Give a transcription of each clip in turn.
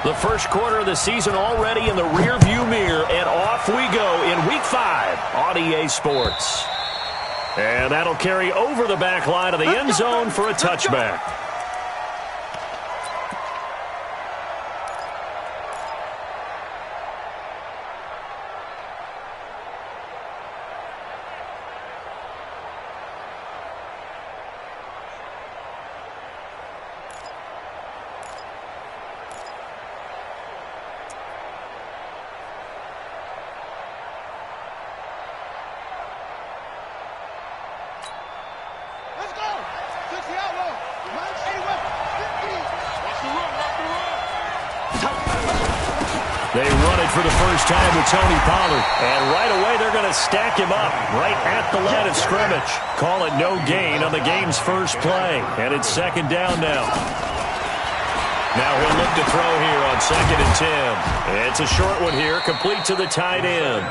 The first quarter of the season already in the rearview mirror, and off we go in Week 5 on EA Sports. And that'll carry over the back line of the end zone for a touchback. They run it for the first time with Tony Pollard. And right away, they're going to stack him up right at the line of scrimmage. Call it no gain on the game's first play. And it's second down now. Now he'll look to throw here on 2nd and 10. It's a short one here, complete to the tight end.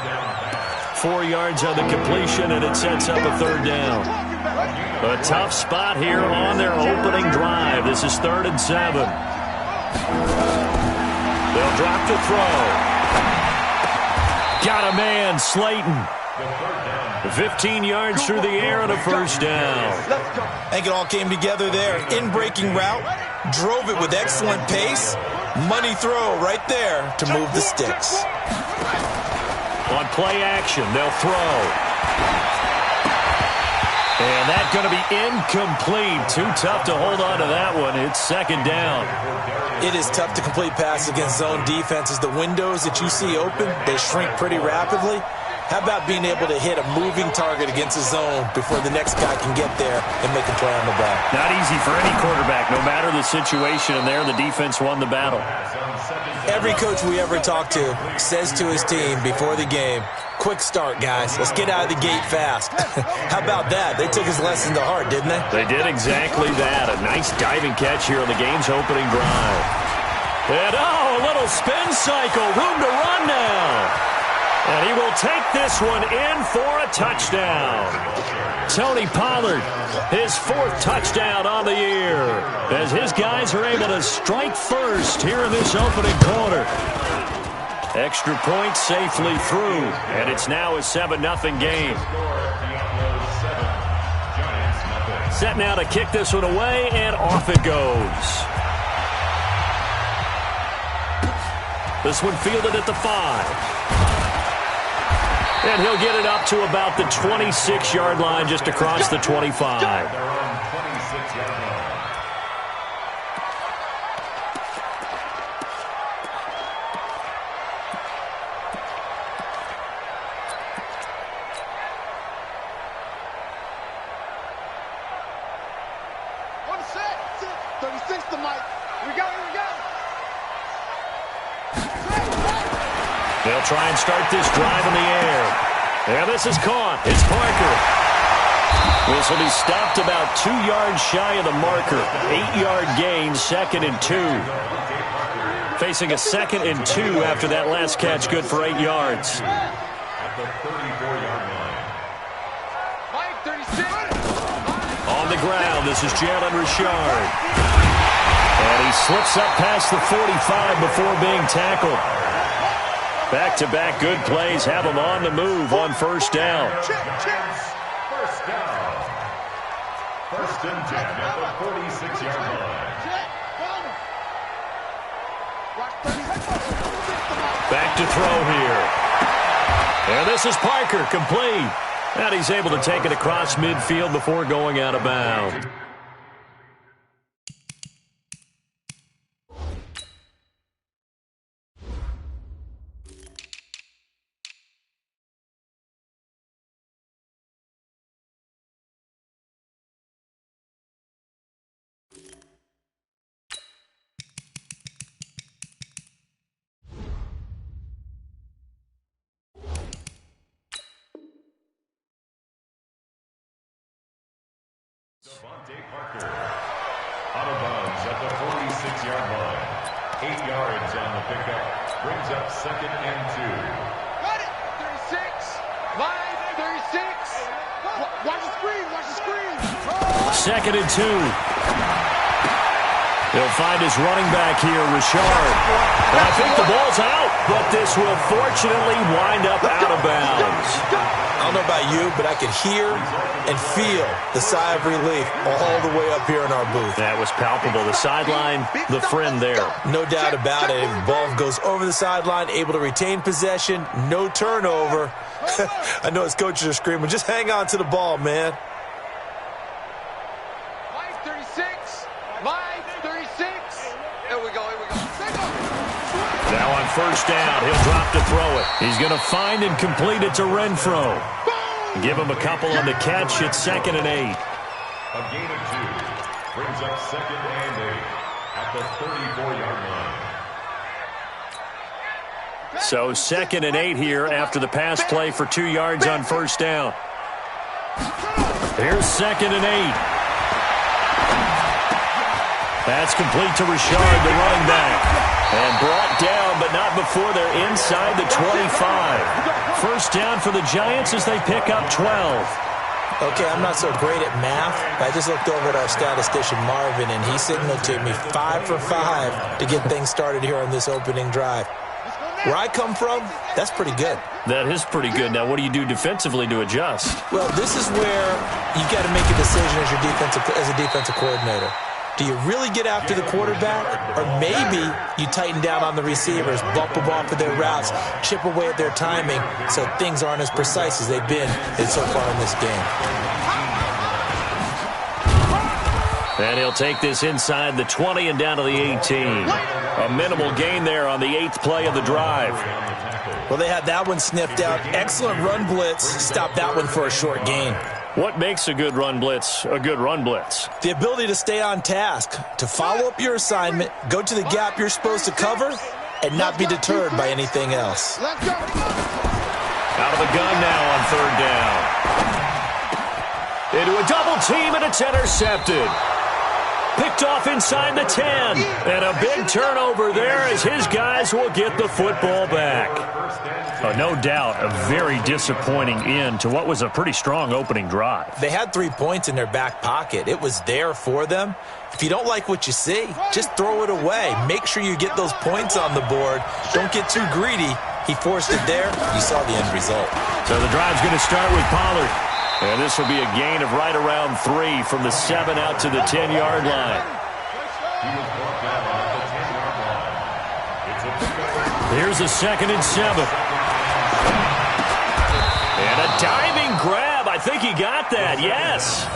4 yards on the completion, and it sets up a third down. A tough spot here on their opening drive. This is 3rd and 7. They'll drop the throw. Got a man, Slayton. 15 yards through the air and a first down. I think it all came together there. In-breaking route, drove it with excellent pace. Money throw right there to move the sticks. On play action, they'll throw. And that's going to be incomplete. Too tough to hold on to that one. It's second down. It is tough to complete pass against zone defenses. The windows that you see open, they shrink pretty rapidly. How about being able to hit a moving target against a zone before the next guy can get there and make a play on the ball? Not easy for any quarterback, no matter the situation, and there the defense won the battle. Every coach we ever talk to says to his team before the game, quick start, guys. Let's get out of the gate fast. How about that? They took his lesson to heart, didn't they? They did exactly that. A nice diving catch here on the game's opening drive. And, a little spin cycle. Room to run now. And he will take this one in for a touchdown. Tony Pollard, his 4th touchdown on the year, as his guys are able to strike first here in this opening quarter. Extra point safely through, and it's now a 7-0 game. Set now to kick this one away, and off it goes. This one fielded at the 5. And he'll get it up to about the 26-yard line, just across the 25. They'll try and start this drive in the air. And this is caught. It's Parker. This will be stopped about 2 yards shy of the marker. 8-yard gain, 2nd and 2. Facing a 2nd and 2 after that last catch, good for 8 yards. At the 34-yard line. Mike, 36. On the ground, this is Jalen Richard. And he slips up past the 45 before being tackled. Back-to-back good plays have him on the move on first down. First down. 1st and 10 at the 46-yard line. Back to throw here. And this is Parker, complete. And he's able to take it across midfield before going out of bounds. Parker, out of bounds at the 46-yard line. 8 yards on the pickup. Brings up 2nd and 2. Got it. 36. Line 36. Watch the screen. Watch the screen. 2nd and 2. He'll find his running back here, Richard. And I think the ball's out, but this will fortunately wind up out of bounds. I don't know about you, but I could hear and feel the sigh of relief all the way up here in our booth. That was palpable. The sideline, the friend there. No doubt about it. If the ball goes over the sideline, able to retain possession, no turnover. I know his coaches are screaming, just hang on to the ball, man. Line 36. Line 36. Here we go. Now on first down, he'll drop to throw it. He's going to find and complete it to Renfro. Give him a couple on the catch. It's 2nd and 8. A gain of 2. Brings up 2nd and 8 at the 34-yard line. So 2nd and 8 here after the pass play for 2 yards on first down. Here's 2nd and 8. That's complete to Richard, the running back. And brought down, but not before they're inside the 25. First down for the Giants as they pick up 12. Okay, I'm not so great at math. I just looked over at our statistician, Marvin, and he signaled to me 5 for 5 to get things started here on this opening drive. Where I come from, that's pretty good. That is pretty good. Now, what do you do defensively to adjust? Well, this is where you got to make a decision as a defensive coordinator. Do you really get after the quarterback? Or maybe you tighten down on the receivers, bump them off of their routes, chip away at their timing so things aren't as precise as they've been so far in this game. And he'll take this inside the 20 and down to the 18. A minimal gain there on the 8th play of the drive. Well, they had that one sniffed out. Excellent run blitz. Stopped that one for a short gain. What makes a good run blitz a good run blitz? The ability to stay on task, to follow up your assignment, go to the gap you're supposed to cover, and not be deterred by anything else. Let's go. Out of the gun now on 3rd down. Into a double team, and it's intercepted. Picked off inside the 10. And a big turnover there as his guys will get the football back. No doubt a very disappointing end to what was a pretty strong opening drive. They had 3 points in their back pocket. It was there for them. If you don't like what you see, just throw it away. Make sure you get those points on the board. Don't get too greedy. He forced it there. You saw the end result. So the drive's going to start with Pollard. And this will be a gain of right around 3 from the 7 out to the 10-yard line. Here's a 2nd and 7. And a diving grab. I think he got that, yes.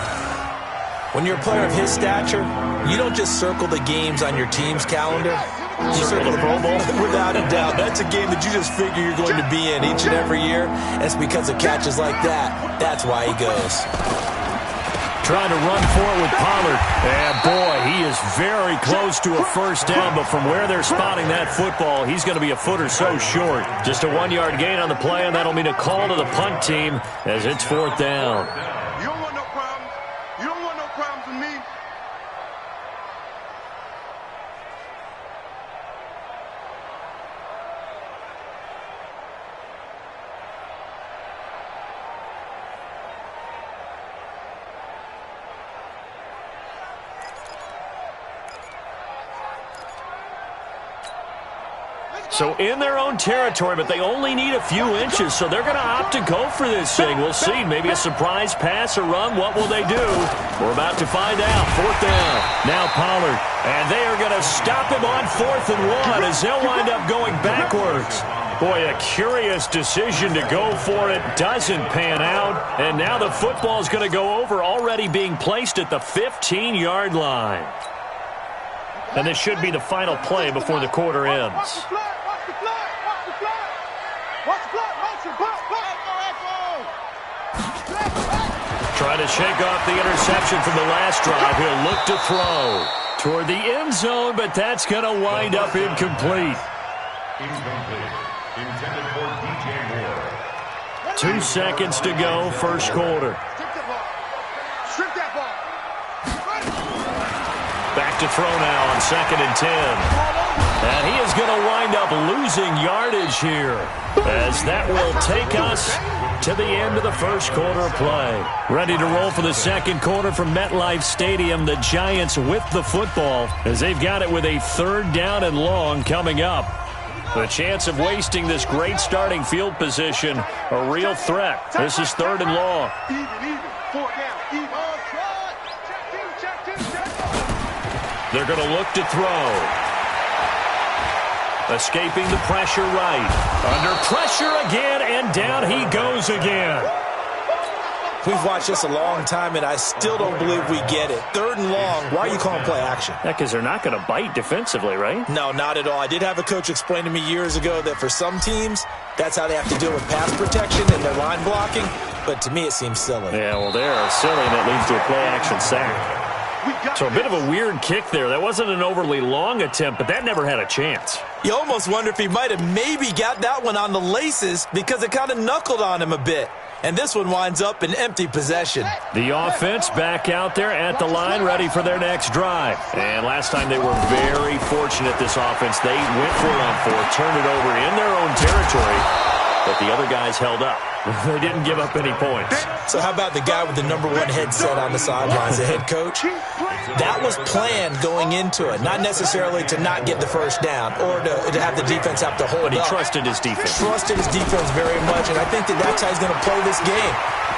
When you're a player of his stature, you don't just circle the games on your team's calendar. You circle the Pro Bowl. Without a doubt. That's a game that you just figure you're going to be in each and every year. And it's because of catches like that. That's why he goes. Trying to run for it with Pollard. And, boy, he is very close to a first down. But from where they're spotting that football, he's going to be a foot or so short. Just a 1-yard gain on the play, and that'll mean a call to the punt team as it's 4th down. You don't want no problems. You don't want no problems with me. So in their own territory, but they only need a few inches, so they're going to opt to go for this thing. We'll see. Maybe a surprise pass or run. What will they do? We're about to find out. 4th down. Now Pollard. And they are going to stop him on 4th and 1 as they'll wind up going backwards. Boy, a curious decision to go for it. Doesn't pan out. And now the football is going to go over, already being placed at the 15-yard line. And this should be the final play before the quarter ends. Trying to shake off the interception from the last drive. He'll look to throw toward the end zone, but that's going to wind up incomplete. Incomplete. Intended for DJ Moore. 2 seconds to go, first quarter. Strip that ball. Back to throw now on 2nd and 10. And he is going to wind up losing yardage here, as that will take us to the end of the first quarter of play. Ready to roll for the second quarter from MetLife Stadium. The Giants with the football, as they've got it with a 3rd down and long coming up. The chance of wasting this great starting field position, a real threat. This is 3rd and long. They're going to look to throw. Escaping the pressure right. Under pressure again, and down he goes again. We've watched this a long time, and I still don't believe we get it. 3rd and long. Why are you calling play action? Yeah, because they're not going to bite defensively, right? No, not at all. I did have a coach explain to me years ago that for some teams, that's how they have to deal with pass protection and their line blocking. But to me, it seems silly. Yeah, well, they're silly, and it leads to a play action sack. So a bit of a weird kick there. That wasn't an overly long attempt, but that never had a chance. You almost wonder if he might have maybe got that one on the laces because it kind of knuckled on him a bit. And this one winds up in empty possession. The offense back out there at the line, ready for their next drive. And last time they were very fortunate, this offense. They went for it on 4th, turned it over in their own territory, but the other guys held up. They didn't give up any points. So how about the guy with the #1 headset on the sidelines, the head coach? That was planned going into it, not necessarily to not get the first down or to have the defense have to hold up. But he trusted his defense. Trusted his defense very much, and I think that's how he's going to play this game.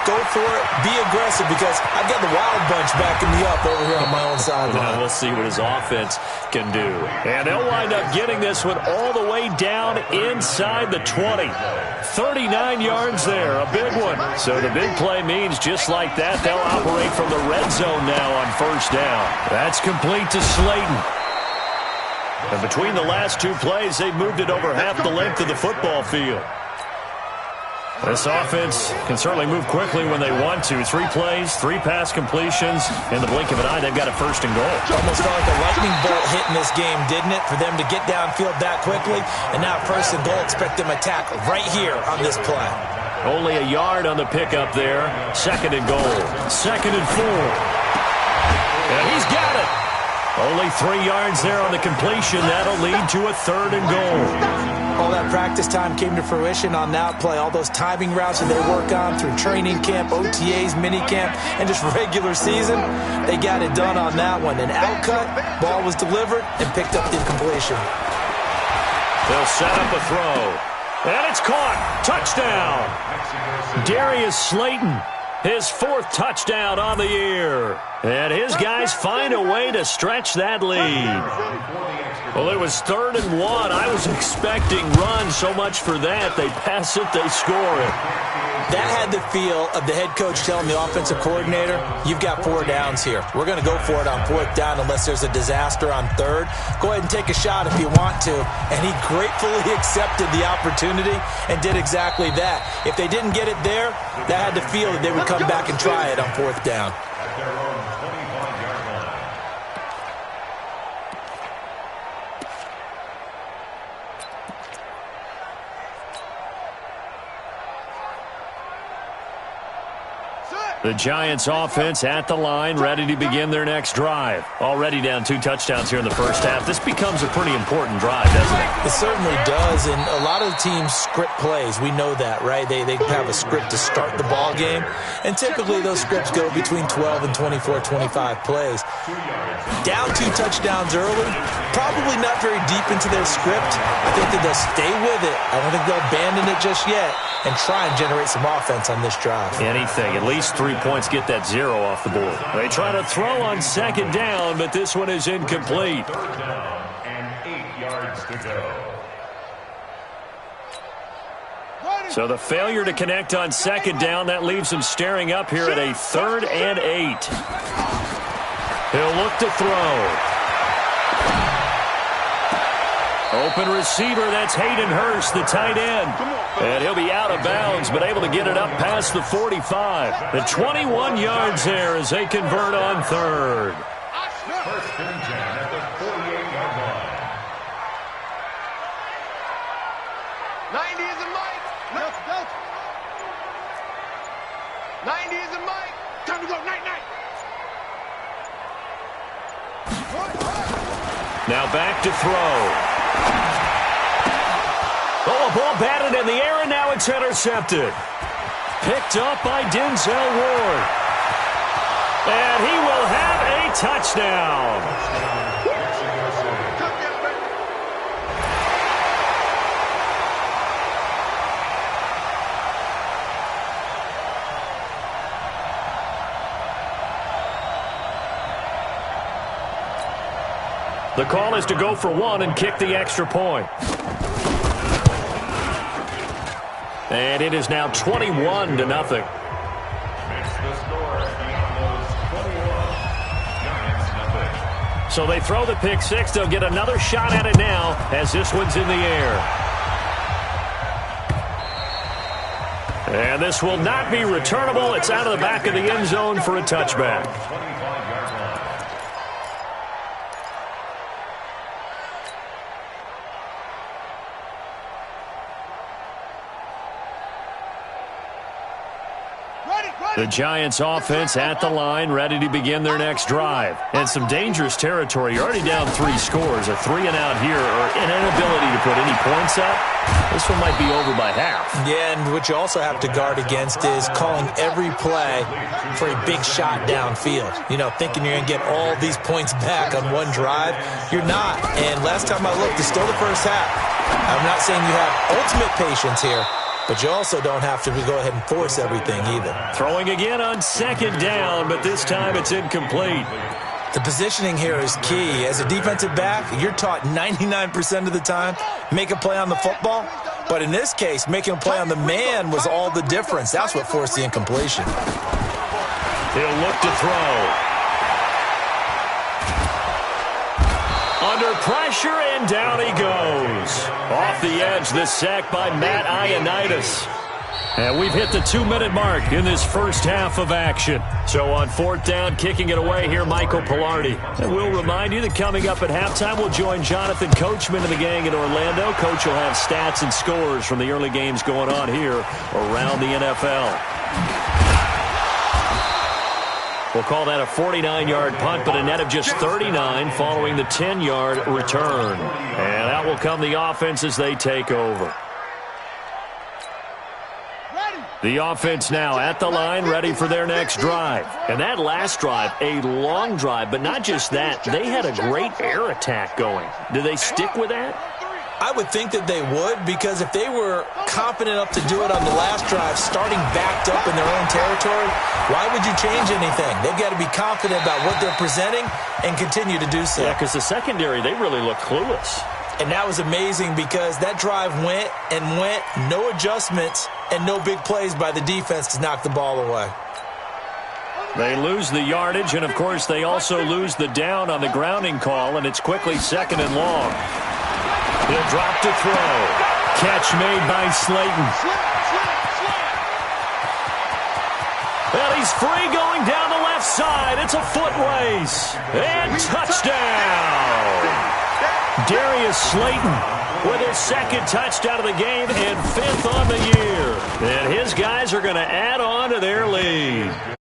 Go for it, be aggressive, because I've got the wild bunch backing me up over here on my own sideline. Now we'll see what his offense can do. And they'll wind up getting this one all the way down inside the 20. 39 yards there, a big one. So the big play means just like that, they'll operate from the red zone now on 1st down. That's complete to Slayton. And between the last 2 plays, they've moved it over half the length of the football field. This offense can certainly move quickly when they want to. 3 plays, 3 pass completions. In the blink of an eye, they've got a 1st and goal. Almost felt like a lightning bolt hit in this game, didn't it? For them to get downfield that quickly. And now 1st and goal, expect them to tackle right here on this play. Only a yard on the pickup there. 2nd and goal. 2nd and 4. And he's got it. Only 3 yards there on the completion. That'll lead to a 3rd and goal. All that practice time came to fruition on that play. All those timing routes that they work on through training camp, OTAs, minicamp, and just regular season, they got it done on that one. An outcut, ball was delivered, and picked up the completion. They'll set up a throw. And it's caught. Touchdown. Darius Slayton, his 4th touchdown on the year. And his guys find a way to stretch that lead. Well, it was 3rd and 1. I was expecting run, so much for that. They pass it, they score it. That had the feel of the head coach telling the offensive coordinator, you've got 4 downs here. We're going to go for it on 4th down unless there's a disaster on 3rd. Go ahead and take a shot if you want to. And he gratefully accepted the opportunity and did exactly that. If they didn't get it there, that had the feel that they would come back and try it on 4th down. The Giants offense at the line, ready to begin their next drive. Already down 2 touchdowns here in the first half. This becomes a pretty important drive, doesn't it? It certainly does, and a lot of the teams script plays. We know that, right? They have a script to start the ball game, and typically those scripts go between 12 and 24, 25 plays. Down 2 touchdowns early, probably not very deep into their script. I think that they'll stay with it. I don't think they'll abandon it just yet and try and generate some offense on this drive. Anything. At least 3 points, get that 0 off the board. They try to throw on 2nd down, but this one is incomplete. 3rd down and 8 yards to go. So the failure to connect on 2nd down, that leaves them staring up here at a 3rd and 8. He'll look to throw. Open receiver, that's Hayden Hurst, the tight end. And he'll be out of bounds, but able to get it up past the 45. The 21 yards there as they convert on 3rd. 1st and 10 at the 48-yard line. 90 is a mic. Let's go. 90 is a mic. Time to go. Night. Now back to throw. Oh, a ball batted in the air, and now it's intercepted. Picked up by Denzel Ward. And he will have a touchdown. The call is to go for one and kick the extra point. And it is now 21-0. Makes the score Eagles 21, Giants nothing. So they throw the pick six. They'll get another shot at it now as this one's in the air. And this will not be returnable. It's out of the back of the end zone for a touchback. 25-yard line. The Giants offense at the line, ready to begin their next drive. And some dangerous territory. You're already down 3 scores. A 3-and-out here, or an inability to put any points up. This one might be over by half. Yeah, and what you also have to guard against is calling every play for a big shot downfield. You know, thinking you're going to get all these points back on one drive. You're not. And last time I looked, it's still the first half. I'm not saying you have ultimate patience here, but you also don't have to go ahead and force everything either. Throwing again on second down, but this time it's incomplete. The positioning here is key. As a defensive back, you're taught 99% of the time, make a play on the football. But in this case, making a play on the man was all the difference. That's what forced the incompletion. He'll look to throw. Under pressure, and down he goes. Off the edge, this sack by Matt Ioannidis. And we've hit the 2-minute mark in this first half of action. So on fourth down, kicking it away here, Michael Pilardi. And we'll remind you that coming up at halftime, we'll join Jonathan Coachman and the gang in Orlando. Coach will have stats and scores from the early games going on here around the NFL. We'll call that a 49-yard punt, but a net of just 39 following the 10-yard return. And out will come the offense as they take over. The offense now at the line, ready for their next drive. And that last drive, a long drive, but not just that. They had a great air attack going. Do they stick with that? I would think that they would, because if they were confident enough to do it on the last drive, starting backed up in their own territory, why would you change anything? They've got to be confident about what they're presenting and continue to do so. Yeah, because the secondary, they really look clueless. And that was amazing because that drive went and went, no adjustments and no big plays by the defense to knock the ball away. They lose the yardage, and, of course, they also lose the down on the grounding call, and it's quickly second and long. He'll drop to throw. Catch made by Slayton. Well, he's free going down the left side. It's a foot race. And touchdown. Darius Slayton with his second touchdown of the game and 5th on the year. And his guys are going to add on to their lead.